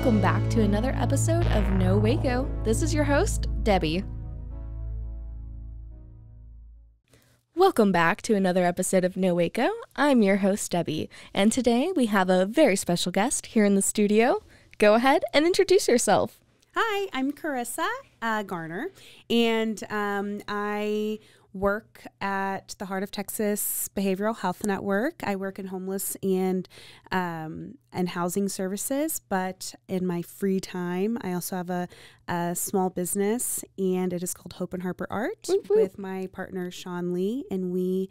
Welcome back to another episode of No Waco. This is your host, Debbie. Welcome back to another episode of No Waco. I'm your host, Debbie, and today we have a very special guest here in the studio. Go ahead and introduce yourself. Hi, I'm Karissa Garner, and I work at the Heart of Texas Behavioral Health Network. I work in homeless and housing services, but in my free time, I also have a small business, and it is called Hope and Harper Art with my partner, Sean Lee, and we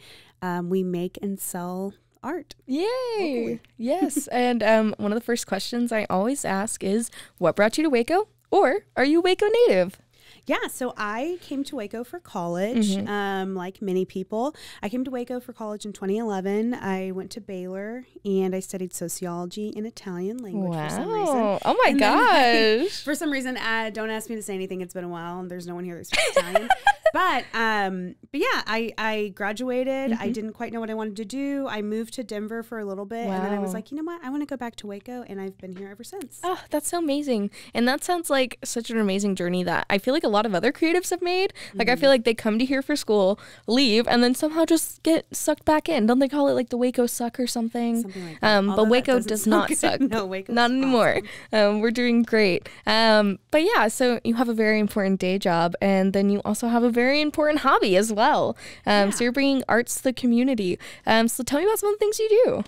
make and sell art. Yay! Locally. Yes, and one of the first questions I always ask is, what brought you to Waco, or are you Waco native? Yeah, so I came to Waco for college, like many people. I came to Waco for college in 2011. I went to Baylor, and I studied sociology and Italian language for some reason. Oh my gosh. For some reason, don't ask me to say anything. It's been a while, and there's no one here that speaks Italian. But yeah, I graduated. I didn't quite know what I wanted to do. I moved to Denver for a little bit, and then I was like, you know what? I want to go back to Waco, and I've been here ever since. Oh, that's so amazing. And that sounds like such an amazing journey that I feel like a lot of other creatives have made. Like, I feel like they come to here for school, leave, and then somehow just get sucked back in. Don't they call it like the Waco suck or something? Something like that. But Waco does not suck. No, Waco not anymore. Awesome. We're doing great. But yeah, so you have a very important day job, and then you also have a very important hobby as well. So you're bringing arts to the community. So tell me about some of the things you do.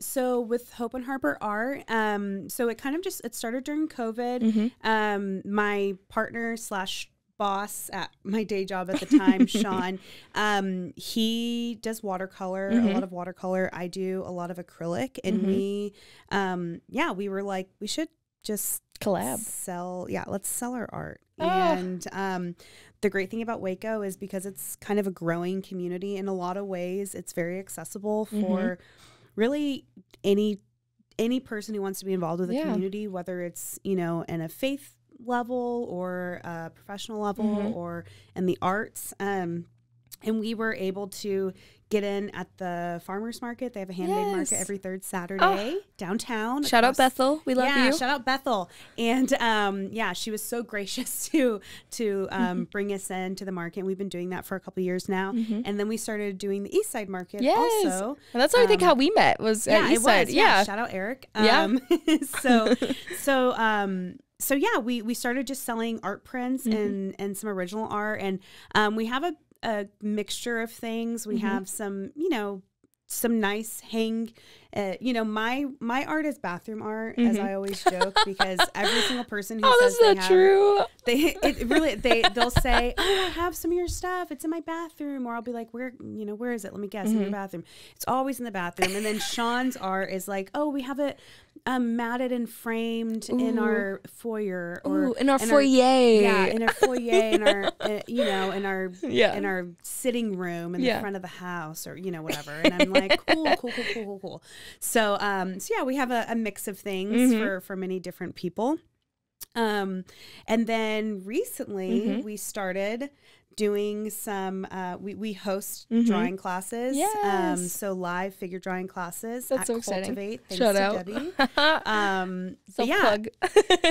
So with Hope and Harper Art, so it kind of it started during COVID. My partner / boss at my day job at the time, Sean, he does watercolor, a lot of watercolor. I do a lot of acrylic, and we were like, we should just collab. Let's sell our art. Oh. And, the great thing about Waco is because it's kind of a growing community in a lot of ways, it's very accessible for really any person who wants to be involved with the community, whether it's, in a faith level or a professional level or in the arts. And we were able to get in at the farmers market. They have a handmade market every third Saturday downtown. Shout out Bethel. We love you. Shout out Bethel. And she was so gracious to bring us into the market. And we've been doing that for a couple of years now. And then we started doing the East Side Market also. And that's I think how we met was at East Side. Yeah. Shout out Eric. So we started just selling art prints and some original art, and we have a mixture of things. We have some nice my art is bathroom art, as I always joke, because every single person who says they'll say, oh, I have some of your stuff, it's in my bathroom, or I'll be like, where is it? Let me guess. In your bathroom. It's always in the bathroom. And then Sean's art is like, oh, we have it matted and framed in our foyer, or in our foyer. In our foyer, in our sitting room in the front of the house, or whatever. And I'm like, cool. So we have a mix of things for many different people. And then recently we started doing some, we host drawing classes. Yes. So live figure drawing classes. That's at so exciting. Cultivate. Thanks Shout to out. Debbie. Self-plug.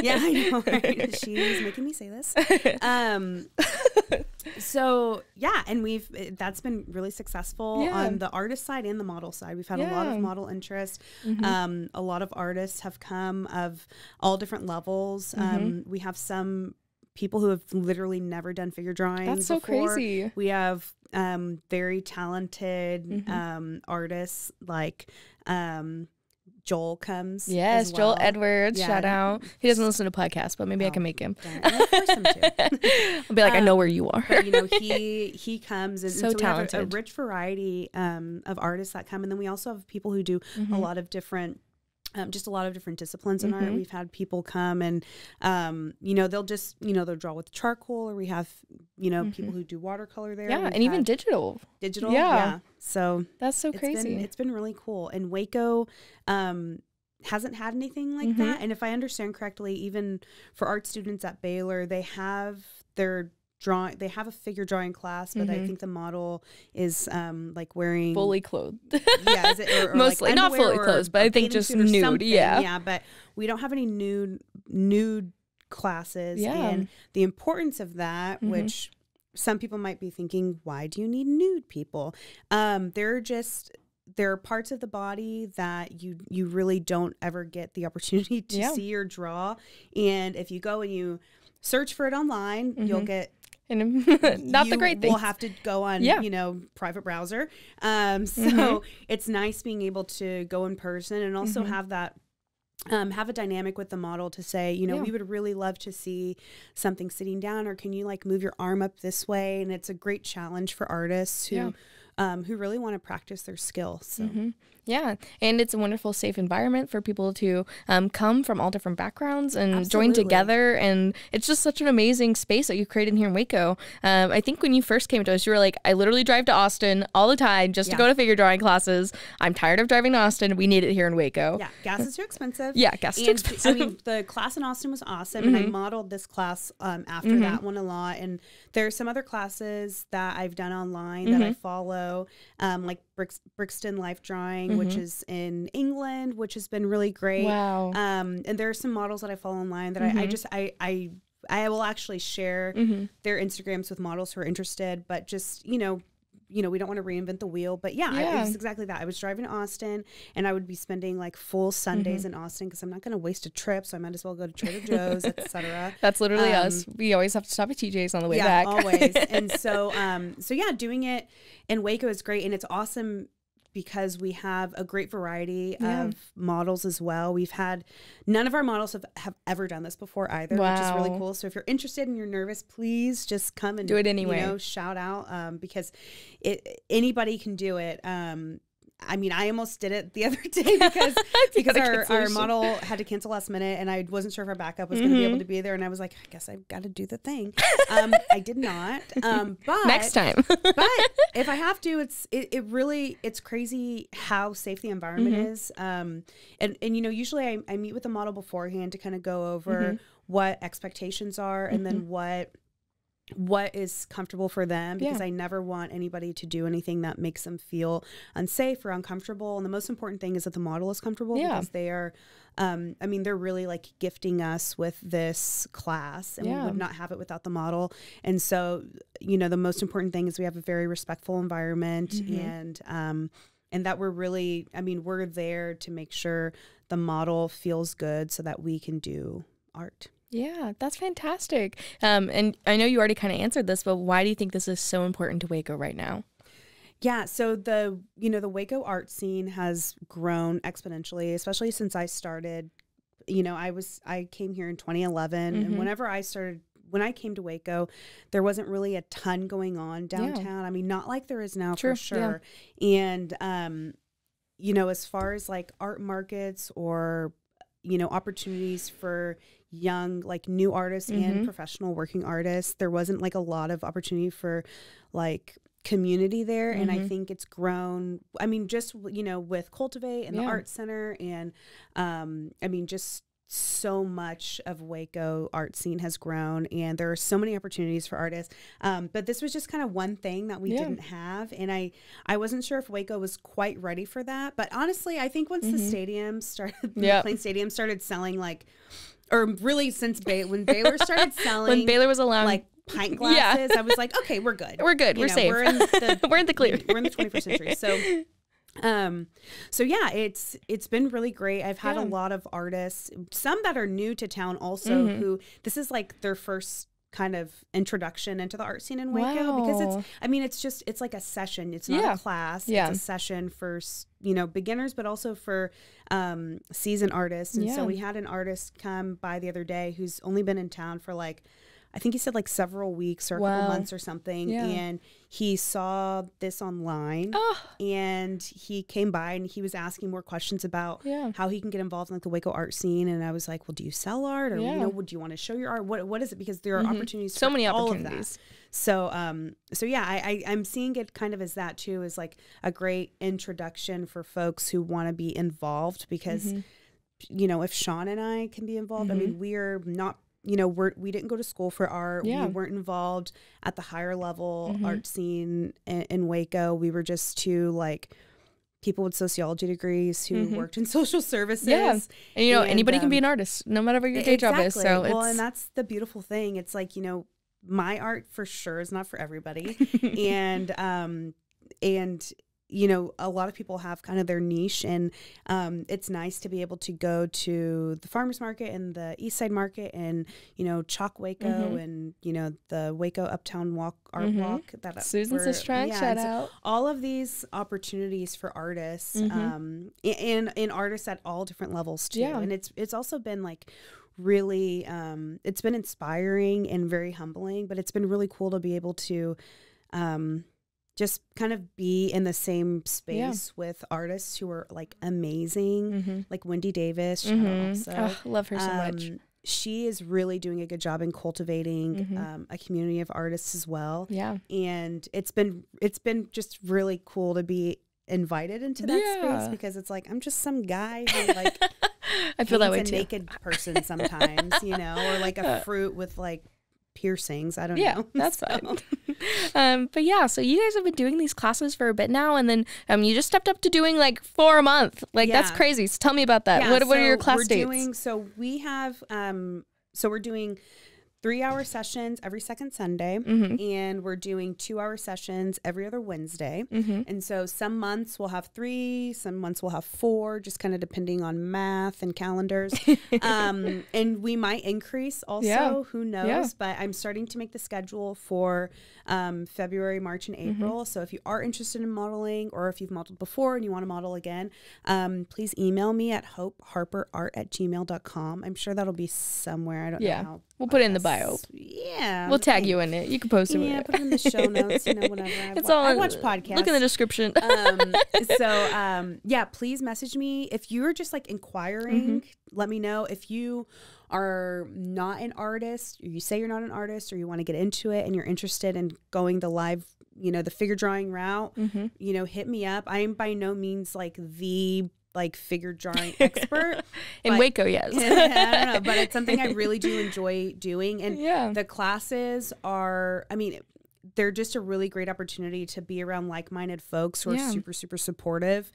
Yeah, I know, right? She's making me say this. And that's been really successful on the artist side and the model side. We've had a lot of model interest. A lot of artists have come of all different levels. We have some people who have literally never done figure drawing. That's so crazy. We have very talented artists like Joel comes. Yes, as well. Joel Edwards. Yeah. Shout out. He doesn't listen to podcasts, but maybe I can make him. I'll force him to. I'll be like, I know where you are. But, he comes, and so talented. We have a rich variety of artists that come, and then we also have people who do a lot of different. Just a lot of different disciplines in art. We've had people come and, they'll just, they'll draw with charcoal, or we have, people who do watercolor there. Yeah, and even digital. Yeah. So that's so crazy. It's been really cool. And Waco hasn't had anything like that. And if I understand correctly, even for art students at Baylor, they have their drawing. They have a figure drawing class, but I think the model is like wearing fully clothed. Yeah, is it, or mostly like not fully clothed, but I think just nude. Yeah, but we don't have any nude classes. Yeah. And the importance of that, which some people might be thinking, why do you need nude people? There are parts of the body that you really don't ever get the opportunity to see or draw. And if you go and you search for it online, you'll get not the great thing. We'll have to go on, private browser. So it's nice being able to go in person and also have that, have a dynamic with the model to say, we would really love to see something sitting down, or can you like move your arm up this way? And it's a great challenge for artists who really want to practice their skill. So. Yeah, and it's a wonderful, safe environment for people to come from all different backgrounds and join Absolutely. together. And it's just such an amazing space that you created here in Waco. I think when you first came to us, you were like, I literally drive to Austin all the time just to go to figure drawing classes. I'm tired of driving to Austin. We need it here in Waco. Yeah, gas is too expensive. Yeah, gas is too expensive. I mean, the class in Austin was awesome, and I modeled this class after that one a lot. And there are some other classes that I've done online that I follow, like Brixton Life Drawing, which is in England, which has been really great. Wow. And there are some models that I follow online that I will actually share their Instagrams with models who are interested, but just, we don't want to reinvent the wheel, but it was exactly that. I was driving to Austin, and I would be spending like full Sundays in Austin because I'm not going to waste a trip. So I might as well go to Trader Joe's, etc. That's literally us. We always have to stop at TJ's on the way back. Always. And so doing it in Waco is great. And it's awesome because we have a great variety of models as well. None of our models have ever done this before either, which is really cool. So if you're interested and you're nervous, please just come and do it anyway. Shout out because anybody can do it. I mean, I almost did it the other day because our model had to cancel last minute, and I wasn't sure if our backup was going to be able to be there. And I was like, I guess I've got to do the thing. I did not. But next time. But if I have to, it's crazy how safe the environment is. And usually I meet with the model beforehand to kind of go over what expectations are, and then what is comfortable for them, because I never want anybody to do anything that makes them feel unsafe or uncomfortable. And the most important thing is that the model is comfortable, because they are, they're really like gifting us with this class, and we would not have it without the model. And so, the most important thing is we have a very respectful environment, and that we're really, we're there to make sure the model feels good so that we can do art. Yeah, that's fantastic. And I know you already kind of answered this, but why do you think this is so important to Waco right now? Yeah, so the Waco art scene has grown exponentially, especially since I started. I came here in 2011, and when I came to Waco, there wasn't really a ton going on downtown. Not like there is now, for sure. Yeah. And as far as like art markets or opportunities for young, like new artists and professional working artists, there wasn't like a lot of opportunity for like community there. And I think it's grown, just, with Cultivate and the Art Center, and just so much of Waco art scene has grown, and there are so many opportunities for artists. But this was just kind of one thing that we didn't have. And I wasn't sure if Waco was quite ready for that. But honestly, I think once the stadium started, the McLean Stadium started selling or really since when Baylor started selling, when Baylor was allowed like pint glasses, I was like, okay, we're good. We're good. We're safe. We're in the we're in the clear. We're in the 21st century. So it's been really great. I've had a lot of artists, some that are new to town also, who this is like their first kind of introduction into the art scene in Waco, because it's like a session. It's not a class. It's a session for, beginners, but also for seasoned artists. And so we had an artist come by the other day who's only been in town for I think he said like several weeks or a couple months or something. Yeah. And he saw this online and he came by and he was asking more questions about how he can get involved in like the Waco art scene. And I was like, well, do you sell art, or, would you want to show your art? What is it? Because there are opportunities. So many all opportunities. Of that. So I'm seeing it kind of as that too, as like a great introduction for folks who want to be involved, because, if Sean and I can be involved, we are not you know, we didn't go to school for art. Yeah. We weren't involved at the higher level Mm-hmm. art scene in Waco. We were just two like people with sociology degrees who Mm-hmm. worked in social services. Yeah. And, you know, anybody can be an artist, no matter what your day job is. So well, and that's the beautiful thing. It's like, you know, my art for sure is not for everybody. and you know, a lot of people have kind of their niche, and it's nice to be able to go to the farmers market and the East Side Market and, you know, Chalk Waco Mm-hmm. and, you know, the Waco Uptown Walk art Mm-hmm. walk. That Susan Sistrunk, shout out. all of these opportunities for artists, Mm-hmm. and artists at all different levels too. Yeah. And it's also been like really, it's been inspiring and very humbling, but it's been really cool to be able to, just kind of be in the same space with artists who are like amazing, Mm-hmm. like Wendy Davis. Mm-hmm. Also. Love her so much. She is really doing a good job in cultivating Mm-hmm. a community of artists as well. Yeah. And it's been just really cool to be invited into that space, because it's like I'm just some guy who like I feel that way paints a too. naked person sometimes, you know, or like a fruit with like piercings. I don't know. That's So- fine. But yeah, so you guys have been doing these classes for a bit now, and then you just stepped up to doing like 4 a month. Like that's Yeah. crazy. So tell me about that. Yeah, What are your so class we're dates? So we have so we're doing 3-hour sessions every second Sunday, Mm-hmm. and we're doing 2-hour sessions every other Wednesday. Mm-hmm. And so some months we'll have 3, some months we'll have 4, just kind of depending on math and calendars. And we might increase also, Yeah. who knows? Yeah. But I'm starting to make the schedule for February, March, and Mm-hmm. April. So if you are interested in modeling, or if you've modeled before and you want to model again, please email me at hopeharperart@gmail.com. I'm sure that'll be somewhere. I don't Yeah. know how. We'll put it in the bio. Yeah. We'll tag you in it. You can post it. Yeah, put it in the show notes, you know, whatever. It's I all watch podcasts. Look in the description. Yeah, please message me. If you're just like inquiring, let me know. If you are not an artist, or you say you're not an artist, or you want to get into it and you're interested in going the live, you know, the figure drawing route, you know, hit me up. I am by no means like the figure drawing expert In Waco, yes. I don't know, but it's something I really do enjoy doing. And Yeah. the classes are, I mean, they're just a really great opportunity to be around like-minded folks who are Yeah. super, super supportive.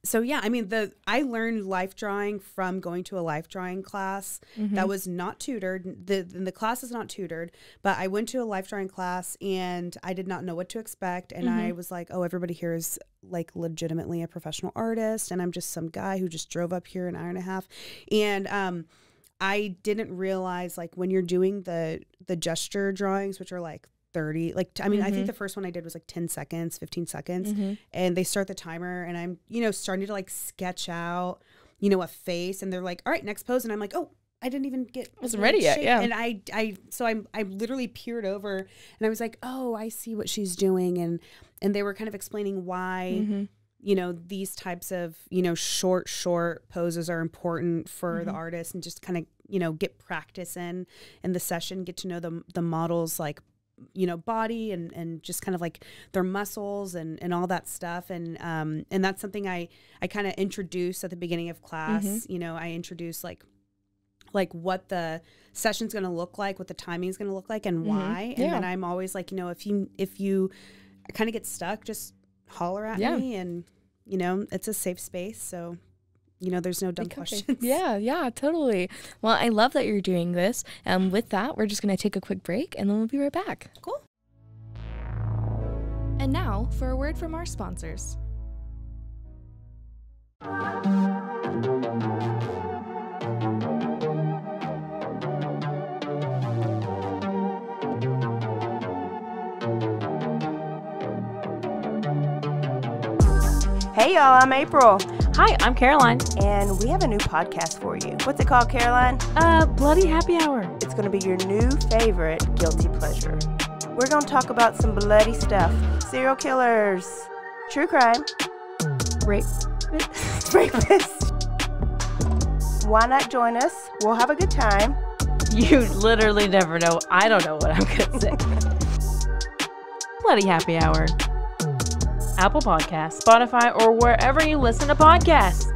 So yeah, I mean, I learned life drawing from going to a life drawing class that was not tutored. The class is not tutored, but I went to a life drawing class and I did not know what to expect. And I was like, oh, everybody here is like legitimately a professional artist, and I'm just some guy who just drove up here an hour and a half. And I didn't realize, like, when you're doing the gesture drawings, which are like 30, like, I mean, I think the first one I did was like 10 seconds, 15 seconds, and they start the timer, and I'm, you know, starting to like sketch out, you know, a face, and they're like, all right, next pose. And I'm like, oh, I didn't even get Wasn't ready yet. Yeah. And I literally peered over, and I was like, oh, I see what she's doing. And they were kind of explaining why, you know, these types of, you know, short poses are important for the artist, and just kind of, you know, get practice in the session, get to know the model's, like, you know, body and just kind of like their muscles and all that stuff. And that's something I kind of introduce at the beginning of class. You know, I introduce like what the session's going to look like, what the timing is going to look like, and why. And then I'm always like, you know, if you kind of get stuck, just holler at me, and, you know, it's a safe space. So, you know, there's no dumb questions. Yeah, totally. Well, I love that you're doing this. With that, we're just going to take a quick break, and then we'll be right back. Cool. And now for a word from our sponsors. Hey y'all, I'm April, Hi, I'm Caroline. and we have a new podcast for you. What's it called, Caroline? Bloody Happy Hour. It's going to be your new favorite guilty pleasure. We're going to talk about some bloody stuff. Serial killers, true crime, Rape. rapists. Why not join us? We'll have a good time. You literally never know. I don't know what I'm going to say. Bloody Happy Hour. Apple Podcasts, Spotify, or wherever you listen to podcasts.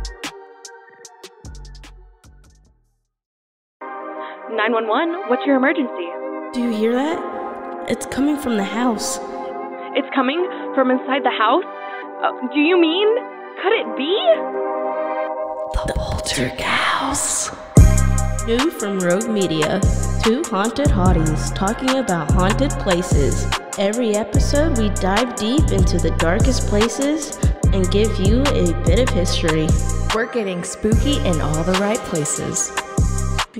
911, what's your emergency? Do you hear that? It's coming from the house. It's coming from inside the house? Do you mean? Could it be? The Poltergeist. New from Rogue Media. Two haunted hotties talking about haunted places. Every episode we dive deep into the darkest places and give you a bit of history. We're getting spooky in all the right places.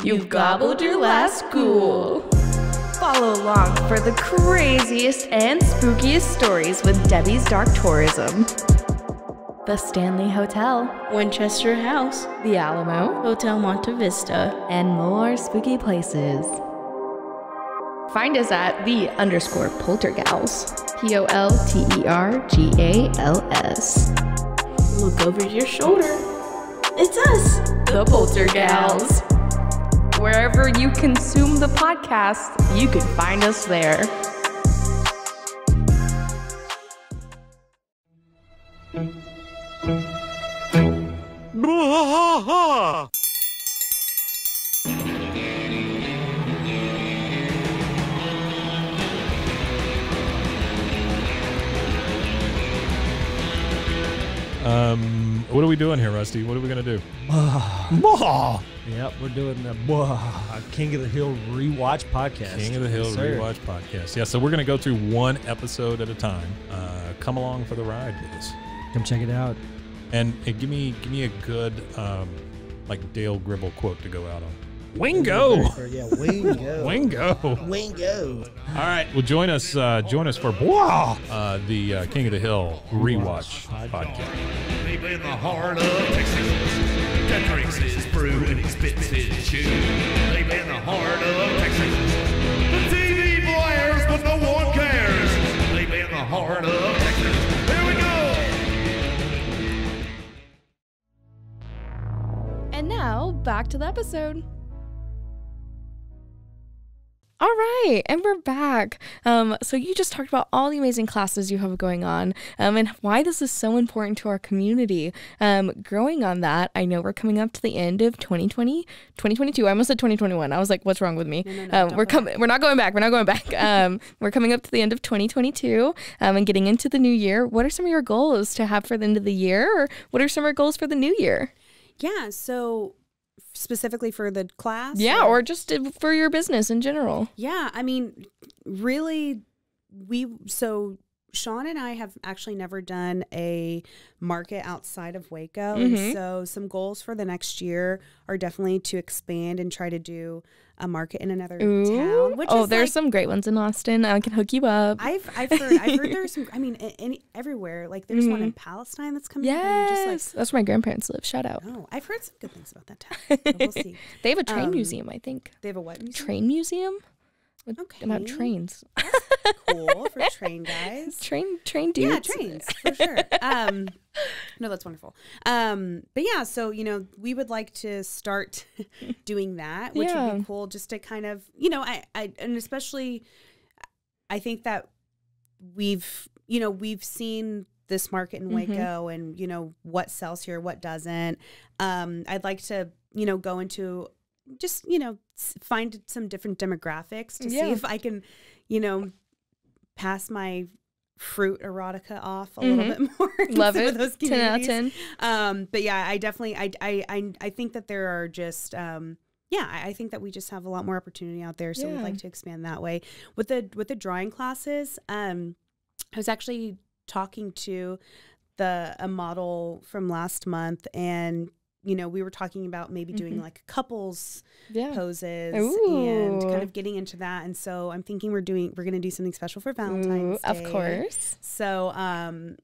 You've gobbled your last ghoul. Follow along for the craziest and spookiest stories with Debbie's Dark Tourism. The Stanley Hotel, Winchester House, the Alamo, Hotel Monte Vista, and more spooky places. Find us at _Poltergals. POLTERGALS. Look over your shoulder. It's us, The Poltergals. Wherever you consume the podcast, you can find us there. What are we doing here, Rusty? What are we going to do? Yep, we're doing the King of the Hill Rewatch Podcast. King of the Hill Rewatch Podcast. Yeah, so we're going to go through one episode at a time. Come along for the ride with us. Come check it out. And give me a good like Dale Gribble quote to go out on. Wingo! Yeah, Wingo. Wingo. Wingo. All right, well, join us for the King of the Hill Rewatch Podcast. Deep in the heart of Texas, that drinks his brew and he spits his chew. Deep in the heart of Texas, the TV blares but no one cares. Deep in the heart of Texas, here we go. And now, back to the episode. All right, and we're back. So you just talked about all the amazing classes you have going on and why this is so important to our community. Growing on that, I know we're coming up to the end of 2022. I almost said 2021. I was like, what's wrong with me? No, we're not going back. We're not going back. We're coming up to the end of 2022 and getting into the new year. What are some of your goals to have for the end of the year? Or what are some of your goals for the new year? Yeah, so specifically for the class? Yeah, or just for your business in general. Yeah, I mean, really, Sean and I have actually never done a market outside of Waco. Mm-hmm. And so some goals for the next year are definitely to expand and try to do a market in another town. Which is there's some great ones in Austin. I can hook you up. I've heard there's some, I mean, everywhere. Like there's one in Palestine that's coming. Yes. That's where my grandparents live. Shout out. Oh, I've heard some good things about that town. But we'll see. They have a train museum, I think. They have a what museum? Train museum? Okay. About trains. Cool for train guys. Train dudes. Yeah, trains for sure. No, that's wonderful. But yeah, so we would like to start doing that, which would be cool, just to kind of and especially I think that we've seen this market in Waco and what sells here, what doesn't. I'd like to go into just find some different demographics to see if I can pass my fruit erotica off a little bit more. Love it. Those 10 out of 10. But yeah, I definitely I think that there are just I think that we just have a lot more opportunity out there, so we'd like to expand that way. With the drawing classes, I was actually talking to a model from last month, and we were talking about maybe doing like couples poses and kind of getting into that. And so I'm thinking we're going to do something special for Valentine's Day. Of course. So, and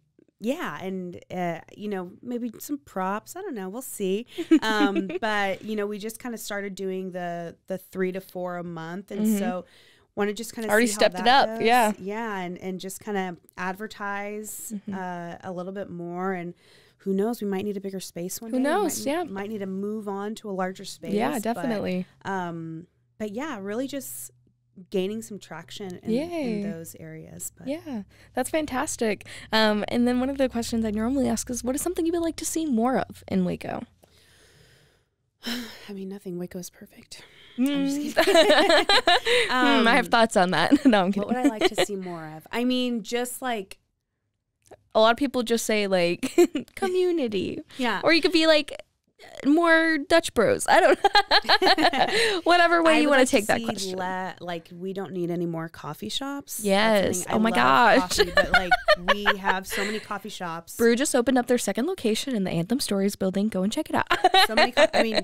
maybe some props. I don't know. We'll see. But we just kind of started doing the 3 to 4 a month. And so want to just kind of already see stepped how it that up. goes. Yeah. Yeah. And just kind of advertise a little bit more. And who knows? We might need a bigger space one day. Who knows? Might need to move on to a larger space. Yeah, definitely. But yeah, really just gaining some traction in those areas. But yeah, that's fantastic. And then one of the questions I normally ask is, what is something you would like to see more of in Waco? I mean, nothing. Waco is perfect. I have thoughts on that. No, I'm kidding. What would I like to see more of? I mean, just like a lot of people just say like community. Yeah. Or you could be like more Dutch Bros. I don't know. Whatever way you want to take that question. Like, we don't need any more coffee shops. Yes. Oh my gosh. gosh. Coffee, but like, we have so many coffee shops. Brew just opened up their second location in the Anthem Stories building. Go and check it out. So many. I mean,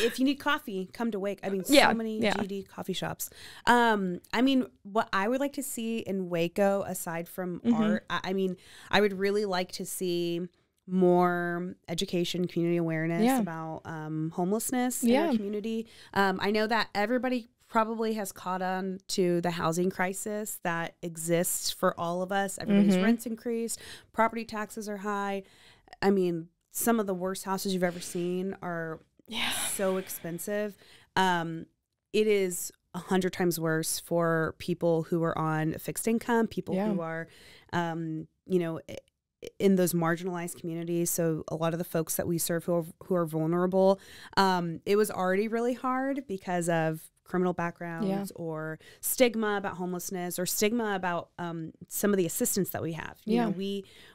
if you need coffee, come to Waco. I mean, so many GD coffee shops. I mean, what I would like to see in Waco, aside from art, I mean, I would really like to see more education, community awareness about homelessness in our community. I know that everybody probably has caught on to the housing crisis that exists for all of us. Everybody's rent's increased, property taxes are high. I mean, some of the worst houses you've ever seen are so expensive. It is 100 times worse for people who are on fixed income, people who are, you know, in those marginalized communities. So a lot of the folks that we serve who are vulnerable, it was already really hard because of criminal backgrounds or stigma about homelessness or stigma about some of the assistance that we have. You know,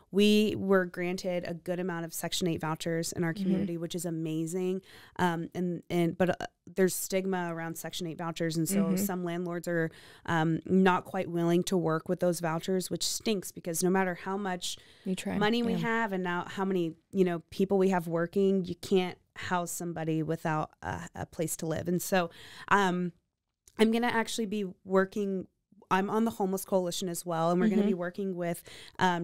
we were granted a good amount of Section 8 vouchers in our community, which is amazing. But there's stigma around Section 8 vouchers. And so some landlords are not quite willing to work with those vouchers, which stinks because no matter how much money we have and now how many, you know, people we have working, you can't house somebody without a place to live. And so I'm going to actually be working. I'm on the Homeless Coalition as well, and we're going to be working with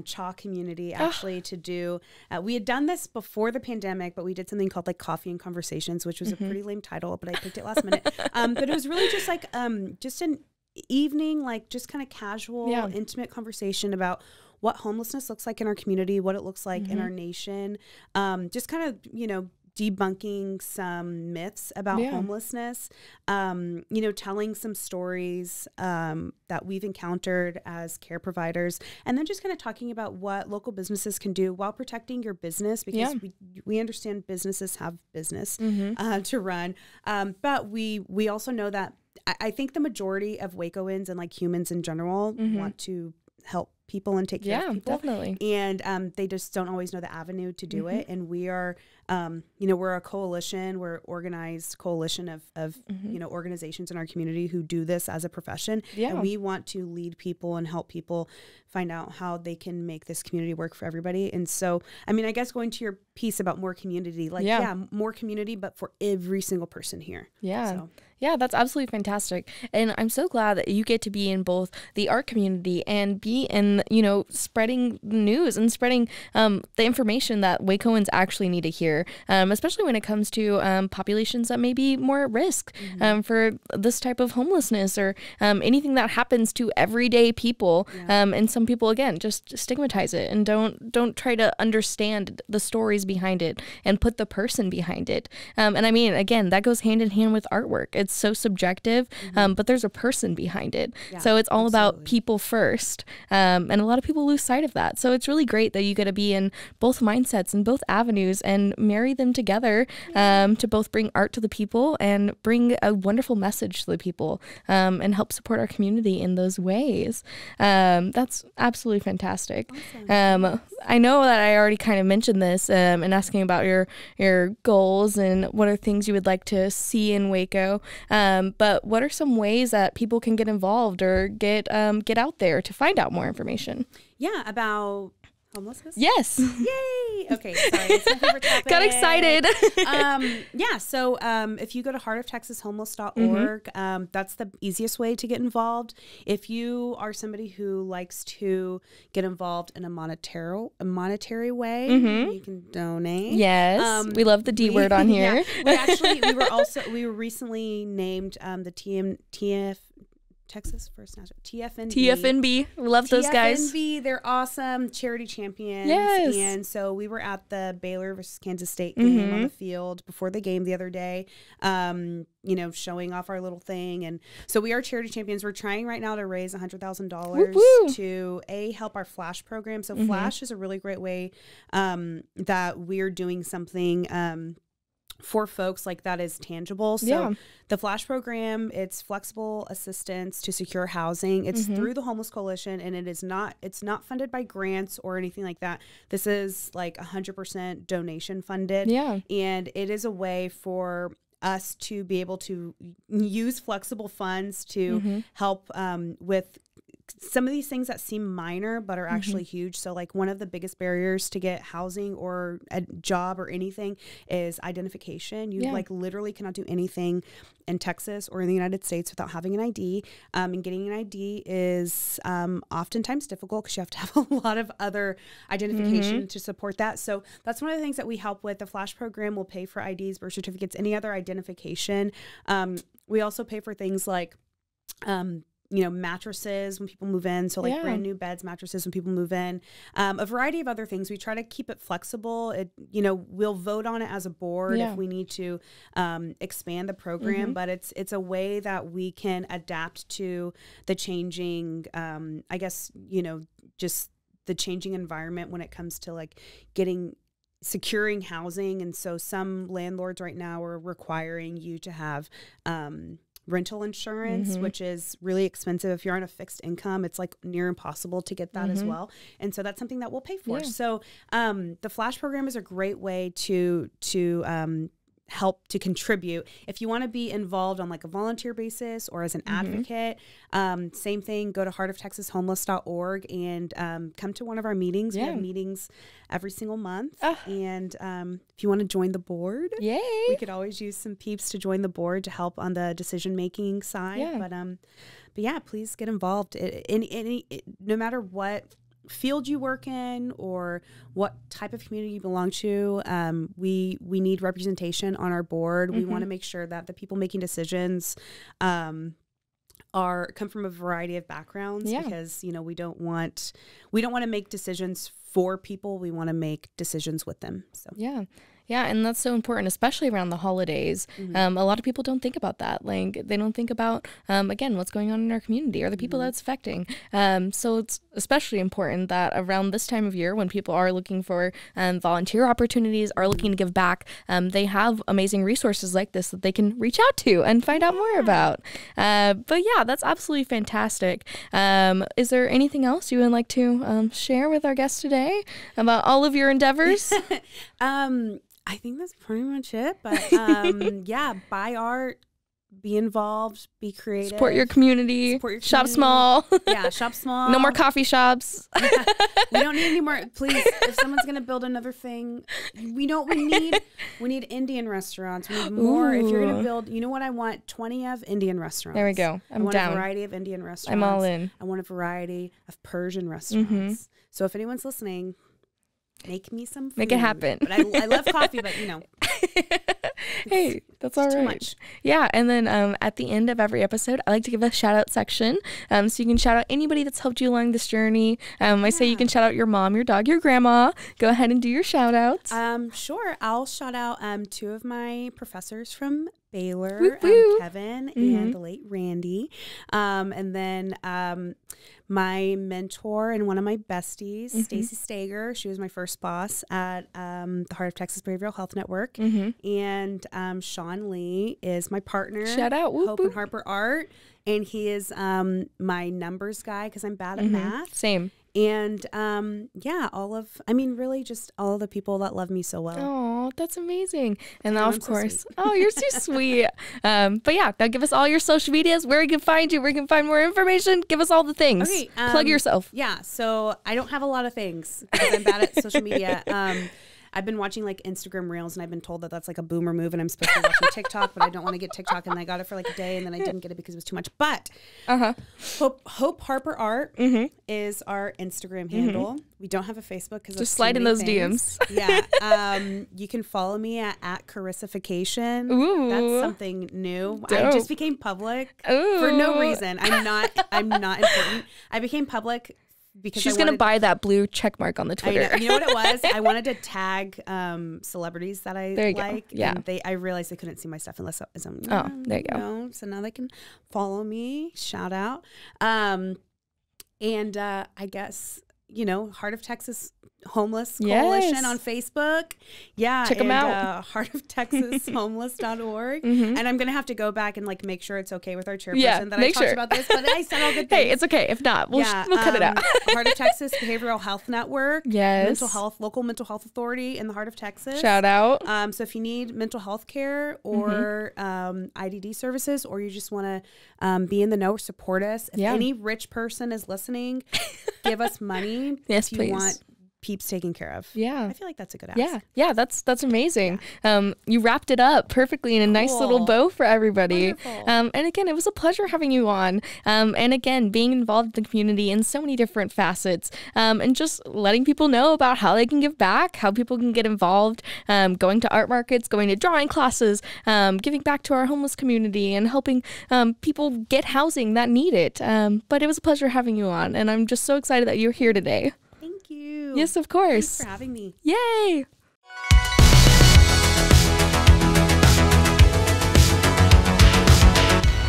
Chaw Community actually to do. We had done this before the pandemic, but we did something called like Coffee and Conversations, which was a pretty lame title, but I picked it last minute. But it was really just like just an evening, like just kind of casual, intimate conversation about what homelessness looks like in our community, what it looks like in our nation, just kind of, you know, debunking some myths about homelessness, you know, telling some stories that we've encountered as care providers, and then just kind of talking about what local businesses can do while protecting your business, because we understand businesses have business to run, but we also know that I think the majority of Wacoans and like humans in general want to help people and take care of people. Definitely. And they just don't always know the avenue to do it. And we are, you know, we're a coalition, we're an organized coalition of you know, organizations in our community who do this as a profession. And we want to lead people and help people find out how they can make this community work for everybody. And so, I mean, I guess going to your piece about more community, like, more community, but for every single person here. So. Yeah, that's absolutely fantastic. And I'm so glad that you get to be in both the art community and be in, you know, spreading the news and spreading the information that Wacoans actually need to hear, especially when it comes to populations that may be more at risk for this type of homelessness or anything that happens to everyday people. And some people, again, just stigmatize it and don't try to understand the stories behind it and put the person behind it. And I mean, again, that goes hand in hand with artwork. It's so subjective, but there's a person behind it. So it's all about people first. And a lot of people lose sight of that. So it's really great that you get to be in both mindsets and both avenues and marry them together to both bring art to the people and bring a wonderful message to the people and help support our community in those ways. That's absolutely fantastic. Awesome. I know that I already kind of mentioned this in asking about your goals and what are things you would like to see in Waco. But what are some ways that people can get involved or get out there to find out more information? Yeah, about homelessness? Yes. Yay! Okay, sorry. It's my favorite topic. Got excited. Yeah, so if you go to heartoftexashomeless.org, that's the easiest way to get involved. If you are somebody who likes to get involved in a monetary way, you can donate. Yes. We love the D word on here. We were recently named the Texas First National TFNB. We love those guys. TFNB, they're awesome charity champions. Yes. And so we were at the Baylor versus Kansas State game on the field before the game the other day, you know, showing off our little thing. And so we are charity champions. We're trying right now to raise $100,000 to help our Flash program. So Flash is a really great way that we're doing something for folks like that is tangible. So the Flash program, it's flexible assistance to secure housing. It's through the Homeless Coalition, and it's not funded by grants or anything like that. This is like 100% donation funded. Yeah. And it is a way for us to be able to use flexible funds to help with some of these things that seem minor but are actually huge. So like one of the biggest barriers to get housing or a job or anything is identification. You like literally cannot do anything in Texas or in the United States without having an ID. And getting an ID is oftentimes difficult because you have to have a lot of other identification to support that. So that's one of the things that we help with. The Flash program will pay for IDs, birth certificates, any other identification. We also pay for things like mattresses when people move in. So like brand new beds, mattresses when people move in, a variety of other things. We try to keep it flexible. We'll vote on it as a board if we need to expand the program, but it's a way that we can adapt to the changing, just the changing environment when it comes to like securing housing. And so some landlords right now are requiring you to have, rental insurance, which is really expensive. If you're on a fixed income, it's like near impossible to get that as well. And so that's something that we'll pay for. Yeah. So the Flash program is a great way to help to contribute. If you want to be involved on like a volunteer basis or as an advocate, same thing, go to heartoftexashomeless.org and come to one of our meetings. We have meetings every single month. And if you want to join the board, we could always use some peeps to join the board to help on the decision-making side. But yeah, please get involved. No matter what field you work in or what type of community you belong to, we need representation on our board. We want to make sure that the people making decisions come from a variety of backgrounds, because we don't want to make decisions for people. We want to make decisions with them. So yeah, and that's so important, especially around the holidays. A lot of people don't think about that. Like, they don't think about, again, what's going on in our community or the people that's affecting. So it's especially important that around this time of year when people are looking for volunteer opportunities, are looking to give back, they have amazing resources like this that they can reach out to and find out more about. But yeah, that's absolutely fantastic. Is there anything else you would like to share with our guests today about all of your endeavors? I think that's pretty much it. But yeah, buy art, be involved, be creative. Support your community. Shop small. Yeah, shop small. No more coffee shops. Yeah, we don't need any more. Please, if someone's going to build another thing, we need Indian restaurants. We need more. If you're going to build, you know what I want? 20 of Indian restaurants. There we go. I want a variety of Indian restaurants. I'm all in. I want a variety of Persian restaurants. So if anyone's listening, make me some food. Make it happen. But I love coffee, but hey, that's all right. Too much. Yeah, and then at the end of every episode, I like to give a shout out section. So you can shout out anybody that's helped you along this journey. I say you can shout out your mom, your dog, your grandma. Go ahead and do your shout outs. Sure. I'll shout out two of my professors from Baylor, whoop, whoop. Kevin and the late Randy. And then my mentor and one of my besties, Stacy Stager. She was my first boss at the Heart of Texas Behavioral Health Network. And Sean Lee is my partner. Shout out. Whoop, Hope and Harper Art. And he is my numbers guy because I'm bad at math. Same. And yeah, really just all the people that love me so well. Oh, that's amazing. And now, of course, you're so sweet. But yeah, now give us all your social medias, where we can find you, where we can find more information. Give us all the things. Okay, plug yourself. Yeah, so I don't have a lot of things because I'm bad at social media. I've been watching like Instagram Reels, and I've been told that that's like a boomer move, and I'm supposed to be watching TikTok, but I don't want to get TikTok, and I got it for like a day, and then I didn't get it because it was too much. But Hope Harper Art is our Instagram handle. We don't have a Facebook because just slide in those DMs. Yeah, you can follow me at Karissification. Ooh, that's something new. Dope. I just became public for no reason. I'm not important. I became public because she's gonna buy that blue check mark on the Twitter. You know what it was? I wanted to tag celebrities that I like. Go. Yeah. And I realized they couldn't see my stuff unless I'm. There you go. So now they can follow me. Shout out. And I guess Heart of Texas Homeless Coalition on Facebook. Yeah. Check them out. heartoftexashomeless.org. And I'm going to have to go back and like make sure it's okay with our chairperson that I make talked sure. about this, but I said all good things. Hey, it's okay. If not, we'll cut it out. Heart of Texas Behavioral Health Network. Yes. Local mental health authority in the heart of Texas. Shout out. So if you need mental health care or IDD services, or you just want to be in the know, support us. If any rich person is listening, give us money. Yes, if please. You want peeps taken care of. Yeah. I feel like that's a good ask. Yeah, that's amazing. You wrapped it up perfectly in a nice little bow for everybody. And again, it was a pleasure having you on. And again, being involved in the community in so many different facets, and just letting people know about how they can give back, how people can get involved, going to art markets, going to drawing classes, giving back to our homeless community, and helping people get housing that need it. But it was a pleasure having you on, and I'm just so excited that you're here today. Thank you. Yes, of course. Thanks for having me. Yay!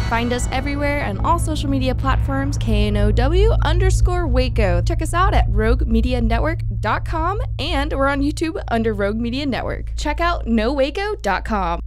Find us everywhere on all social media platforms, KNOW_Waco. Check us out at roguemedianetwork.com, and we're on YouTube under Rogue Media Network. Check out nowaco.com.